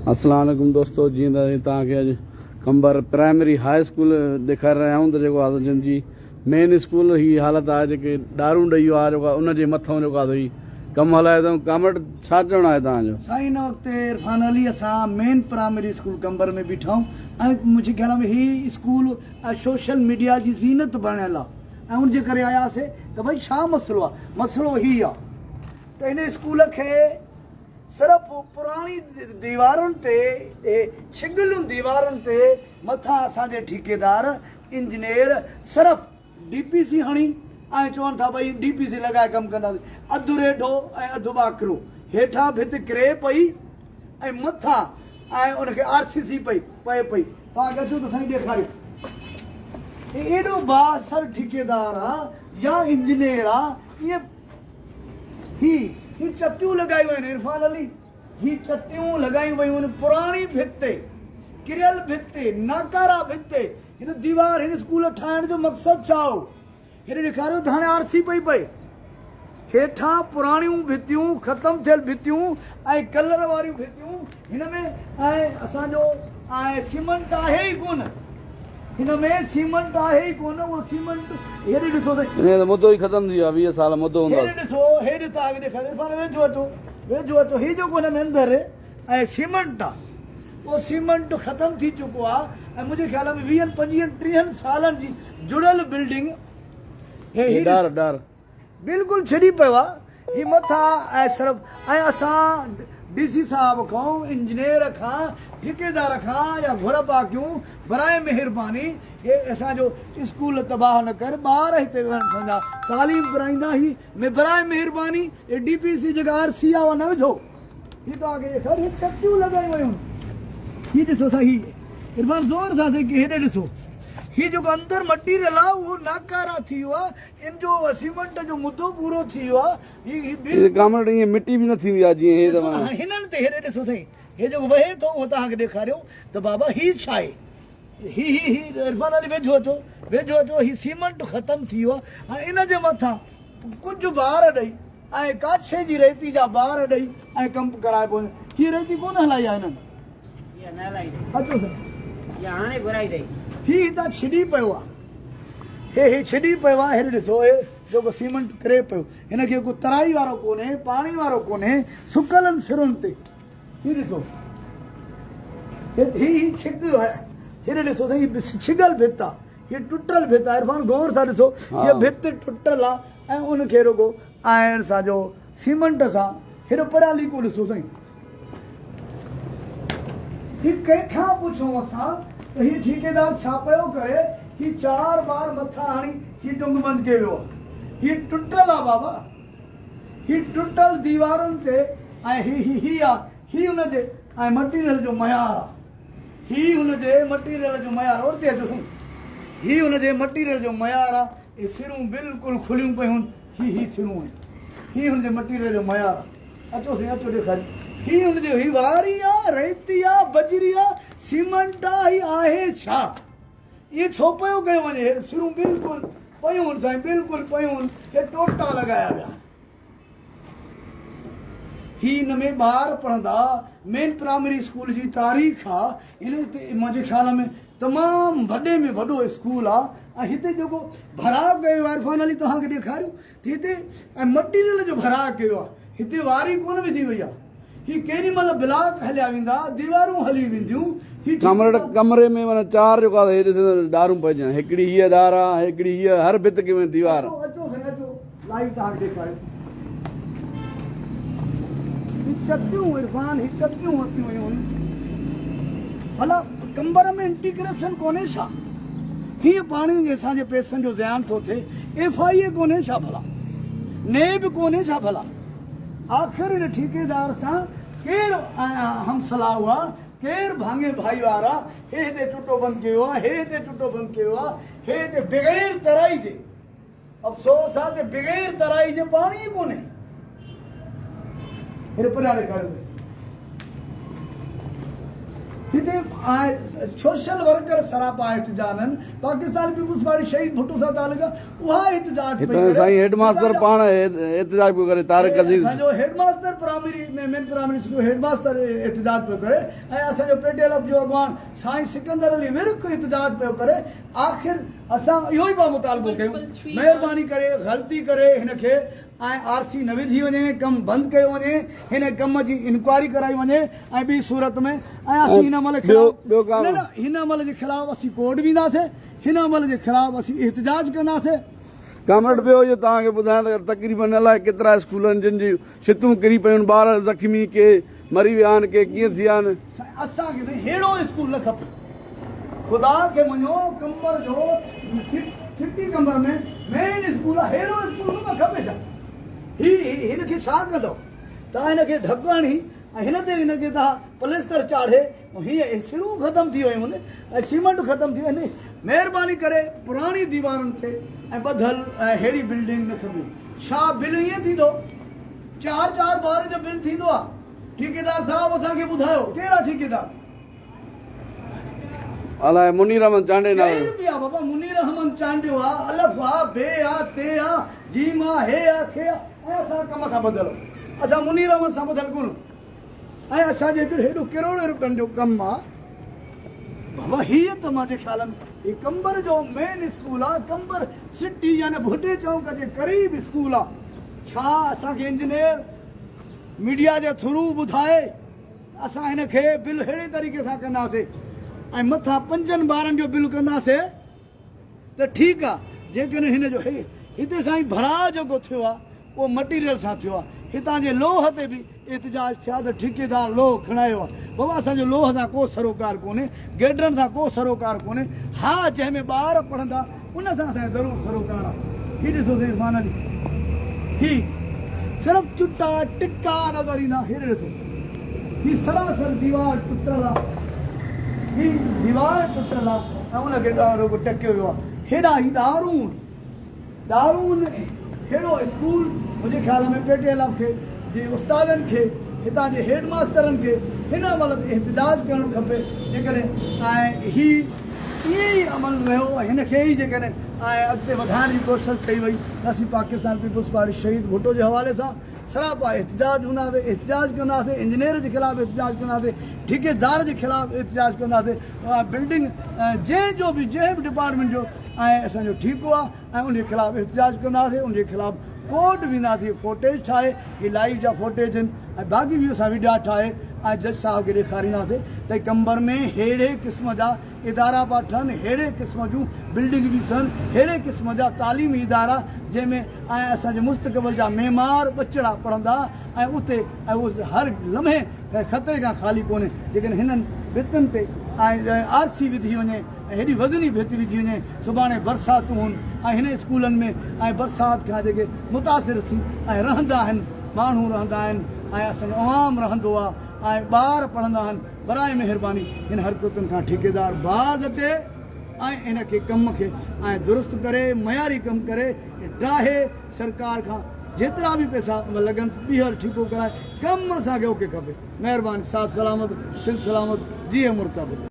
अस्सलाम वालेकुम दोस्तों, जी तव्हांखे अॼु कंबर प्राइमरी हाई स्कूल ॾेखारे रहिया आहियूं। त जेको आहे जिन जी मेन स्कूल ही हालत आहे, जेके दारू ॾेई वियो आहे जेको आहे उनजे मथां जेको आहे ही कमु हलाए अथऊं। कामेट छा चवणो आहे तव्हांजो? साईं हिन वक़्तु इरफान अली असां मेन प्राइमरी स्कूल कंबर में बीठा आहियूं ऐं मुंहिंजे ख़्याल में ही स्कूल सोशल मीडिया जी ज़ीनत बणियल आहे ऐं उनजे करे आयासीं त भई छा मसइलो आहे। मसइलो ही आहे त हिन स्कूल खे सिर्फ़ु पुराणी दीवारुनि ते छिगलियूं दीवारुनि ते मथां असांजे ठेकेदार इंजीनियर सिर्फ़ु DPC हणी ऐं चवनि था भई DPC लॻाए कमु कंदासीं। अधु रेढो ऐं अधु ॿाकरो, हेठां भित किरे पई ऐं मथां ऐं उनखे RCC पए पई। तव्हांखे अचो त साईं ॾेखारियो। एॾो बासर ठेकेदार आहे या इंजीनियर आहे। ईअं ही चतियूं लॻायूं आहिनि इरफान अली, ही चतियूं लॻायूं वयूं आहिनि पुराणी भित ते, किरियल भित ते, नाकारा भित ते। हिन दीवार हिन स्कूल ठाहिण जो मक़सदु छा हो? हिन ॾेखारियो त हाणे RC पए हेठां पुराणियूं भितियूं, ख़तमु थियल भितियूं ऐं कलर वारियूं भितियूं। हिन में ऐं असांजो ऐं सीमेंट आहे ई कोन, हिन में सीमेंट आहे ई कोन। उहो सीमेंट हेॾे ॾिसो त मुदो ई ख़तमु थी वियो आहे, 20 साल मुदो हूंदो। हेॾे ॾिसो, हेॾे तव्हांखे ॾेखारियो, वेझो अचो। हीउ जेको हिन में अंदरि ऐं सीमेंट आहे, उहो सीमेंट ख़तमु थी चुको आहे ऐं मुंहिंजे ख़्याल में 20, 25, 30 सालनि जी जुड़ियल बिल्डिंग बिल्कुलु छॾी पियो आहे। ही मथां ऐं सिर्फ़ु ऐं असां DC साहब खां, इंजीनियर खां, ठेकेदार खां या घुरबा कयूं बराए महिरबानी हे असांजो स्कूल तबाह न कर, ॿार हिते असांजा तालीम कराईंदा। ही में बराए महिरबानी हे DPC जेका RC आहे उहा न विझो। ही तव्हांखे ॾेखार, ही चटियूं लॻायूं वयूं। ही ॾिसो साईं, ही इरफान ज़ोर सां साईं हेॾे ॾिसो। ही जेको अंदरि मटीरियल आहे उहो नाकारा थी वियो आहे। इन जो सीमेंट जो मुदो पूरो थी वियो आहे। कामेट ईअं मिटी बि न थींदी आहे जीअं हे हिननि ते हेॾे ॾिसो साईं, हे जेको वहे थो उहो तव्हांखे ॾेखारियो त बाबा ही छा आहे। ही इरफान अली वेझो अचो। ही सीमेंट ख़तमु थी वियो आहे ऐं इन जे मथां कुझु ॿार ॾेई ऐं काछे जी रेती जा ॿार ॾेई ऐं कमु कराए पियो। हीअ रेती कोन हलाई आहे हिननि। अचो साईं, ही हितां छिॾी पियो आहे। हे छिॾी पियो आहे। हेॾे ॾिसो, हे जेको सीमेंट किरे पियो, हिनखे को तराई वारो कोन्हे, पाणी वारो कोन्हे, सुकलनि सिरुनि ते। ही ॾिसो, ही छिॻ आहे। हेॾे ॾिसो साईं, छिगल भित आहे, हीअ टुटल भित आहे। इरफान गौर सां ॾिसो, हीअ भित टुटल आहे ऐं उनखे रुॻो ऐं असांजो सीमेंट सां हेॾो परालीको ॾिसो साईं। ही कंहिंखां पुछूं असां त ही ठेकेदार छा पियो करे? ही 4 बार मथां हाणी ही टुंग बंदि कयो वियो आहे। ही टुटल आहे बाबा, ही टुटल दीवारुनि ते ऐं ही आहे। ही हुनजे ऐं मटीरियल जो मयार आहे। ही हुनजे मटीरियल जो मयार और ते अचो साईं, ही हुनजे मटीरियल जो मयार आहे। हे सिरूं बिल्कुलु खुलियूं पियूं आहिनि। ही सिरूं आहिनि, ही हुनजे मटीरियल जो मयार आहे। अचो साईं, अचो ॾेखारियो। ही हुनजो ही वारी आहे, रेती आहे, बजरी आहे, सीमेंट आहे। ही आहे छा? इहे छो पियो कयो वञे? सिरूं बिल्कुलु पयूं आहिनि साईं, बिल्कुलु पयूं आहिनि। हे टोटा लॻाया विया। ही हिन में ॿार पढ़ंदा। मेन प्राइमरी स्कूल जी तारीख़ आहे। इन ते मुंहिंजे ख़्याल में तमामु वॾे में वॾो स्कूल आहे ऐं हिते जेको भराव कयो आहे इरफान अली तव्हांखे ॾेखारियो त हिते ऐं मटीरियल जो भराव कयो आहे। हिते वारी कोन विधी वई आहे। ही केॾी महिल ब्लॉक हलिया वेंदा, दीवारूं हली वेंदियूं। कमरे में माना 4 जेको आहे हे दारूं पइजनि। हिकिड़ी हीअ दार आहे, हिकिड़ी हीअ, हर भित में दीवार। अचो साईं, अचो लाइव तव्हांखे ॾेखारियो। चटियूं इरफान, ही चटियूं वरितियूं वयूं आहिनि। भला कंबर में एंटी करप्शन कोन्हे छा? हीअं पाणी असांजे पैसनि जो ज़यान थो थिए। FIA कोन्हे छा भला? नेब कोन्हे छा भला? आख़िर हिन ठेकेदार सां केरु हमसला हुआ? केरु भाङे भाई वारा? हे हिते टुटो बंदि कयो आहे, हे हिते टुटो बंदि कयो आहे, हे हिते बग़ैर तराई जे। अफ़सोस आहे त बग़ैर तराई जे पाणी ई कोन्हे। हेॾे परियां ॾेखारियो। हिते सोशल वर्कर सरापा एहतजाज आहिनि पाकिस्तान पीपुल्स पार्टी शहीद भुट्टो सां तालुक उहा एहतजाज पई हिते करे। साईं हेडमास्टर पाण एहतजाज पियो करे तारिक अज़ीज़ असांजो हेडमास्टर प्राइमरी में मेन प्राइमरी स्कूल हेडमास्टर एहतजाज पियो करे ऐं असांजो पेटेल जो अॻवान साईं सिकंदर अली विर्क एहतजाज पियो करे। आख़िर असां इहो ई पिया मुतालबो कयूं महिरबानी करे ग़लती करे हिनखे ऐं RC न विधी वञे कमु बंदि कयो वञे हिन कम जी इंक्वायरी कराई वञे ऐं ॿी सूरत में ऐं असीं हिन महिल हिन महिल जे ख़िलाफ़ु असीं कोर्ट वेंदासीं हिन महिल जे ख़िलाफ़ु असीं एहतजाज कंदासीं। कामरेड ॿियो इहो तव्हांखे ॿुधायां त तक़रीबन अलाए केतिरा स्कूल आहिनि जिन जी छितूं किरी पियूं आहिनि ॿार ज़ख़्मी के मरी विया आहिनि के कीअं थी विया आहिनि। असांखे अहिड़ो स्कूल न खपे ख़ुदा खे मञो कंबर जो सिटी कंबर में मेन स्कूल आहे अहिड़ो स्कूल न खपे छा हिनखे छा कंदो तव्हां हिनखे धकु हणी ऐं हिन ते हिनखे तव्हां प्लेस्टर चाढ़े हीअं सिरूं ख़तमु थी वियूं आहिनि ऐं सीमेंट ख़तमु थी वियूं आहिनि। महिरबानी करे पुराणी दीवारुनि ते ऐं ॿधल ऐं अहिड़ी बिल्डिंग न खपे। छा बिल ईअं थींदो 4-4 ॿार जो बिल थींदो आहे। ठेकेदार साहिबु असांखे ॿुधायो कहिड़ा ठेकेदार अलाए मुनीर अहमद चांडे ना केरु बि आहे बाबा मुनीर अहमद चांडियो आहे अलफ आहे बे आहे ते आहे जीम आहे हे आहे खे आहे ऐं असां कम सां ॿधल असां मुनीर अहमद सां ॿधल कोन ऐं असांजे हिकिड़ो हेॾो करोड़नि रुपयनि जो कमु आहे बाबा हीअ त मुंहिंजे ख़्याल में हीउ कंबर जो मेन स्कूल आहे कंबर सिटी यानी भुटे चौक जे क़रीब स्कूल आहे। छा असांखे इंजीनियर मीडिया जे थ्रू ॿुधाए असां हिनखे बिल अहिड़े तरीक़े सां कंदासीं ऐं मथां 5 ॿारनि जो बिल कंदासीं त ठीकु आहे जेकॾहिं हिन जो हिते साईं भरा जेको थियो आहे उहो मटीरियल सां थियो आहे। हितां जे लोह ते बि एहतजाज थिया त ठेकेदार लोह खणायो आहे बाबा असांजो लोह सां को सरोकार कोन्हे गेडरनि सां को सरोकार कोन्हे हा जंहिंमें ॿार पढ़ंदा उन सां असांजो ज़रूरु सरोकार आहे। हीअ ॾिसोसीं फानली ही सिर्फ़ु चुटा टिका नज़र ईंदा हीअ ॾिसो हीअ सरासर दीवार टुटल आहे ही दीवार टुटल आहे ऐं उनखे रुॻो टकियो वियो आहे। हेॾा ही दारून अहिड़ो स्कूल मुंहिंजे ख़्याल में पेटेल खे जे उस्तादनि खे हितां जे हेड मास्टरनि खे हिन महिल ते एहतजाज करणु खपे जेकॾहिं ऐं ही ईअं ई अमल रहियो हिनखे ई जेकॾहिं ऐं अॻिते वधाइण जी कोशिशि कई वई त असीं पाकिस्तान पीपुल्स पार्टी शहीद भुट्टो जे हवाले सां सरापा एहतजाज हूंदासीं एहतजाज कंदासीं इंजीनियर जे ख़िलाफ़ु एहतजाज कंदासीं ठेकेदार जे ख़िलाफ़ु एहतजाज कंदासीं बिल्डिंग जंहिंजो बि जंहिं बि डिपार्टमेंट जो ऐं असांजो ठीकु आहे ऐं उनजे ख़िलाफ़ु एहतजाज कंदासीं उनजे ख़िलाफ़ु कोर्ट वेंदासीं फोटेज ठाहे ही लाइव जा फोटेज आहिनि ऐं बाक़ी बि असां वीडिया ठाहे ऐं जज साहिब खे ॾेखारींदासीं त कंबर में अहिड़े क़िस्म जा इदारा पिया ठहनि अहिड़े क़िस्म जूं बिल्डिंग बि सन अहिड़े क़िस्म जा तालीमी इदारा जंहिंमें ऐं असांजे मुस्तक़बिल जा मेमार ॿचड़ा पढ़ंदा ऐं उते ऐं उहो हर लम्हे ख़तरे खां ख़ाली कोन्हे जेकॾहिं हिननि भितुनि ते ऐं RC विधी वञे ऐं हेॾी वज़नी भित विधी वञे सुभाणे बरसातूं हुन ऐं हिन स्कूलनि में ऐं बरसाति खां जेके मुतासिर थी ऐं रहंदा आहिनि माण्हू रहंदा आहिनि ऐं असांजो अवाम रहंदो आहे ऐं ॿार पढ़ंदा आहिनि बराए महिरबानी हिन हरकतुनि खां ठेकेदार बाज़ अचे ऐं इनखे कम खे ऐं दुरुस्त करे मयारी कमु करे ॾाहे सरकार खां जेतिरा बि पैसा लॻनि ॿीहर ठीकु कराए कमु असांखे ओके खपे। महिरबानी साथ सलामत सिल सलामत जी मुर्तब।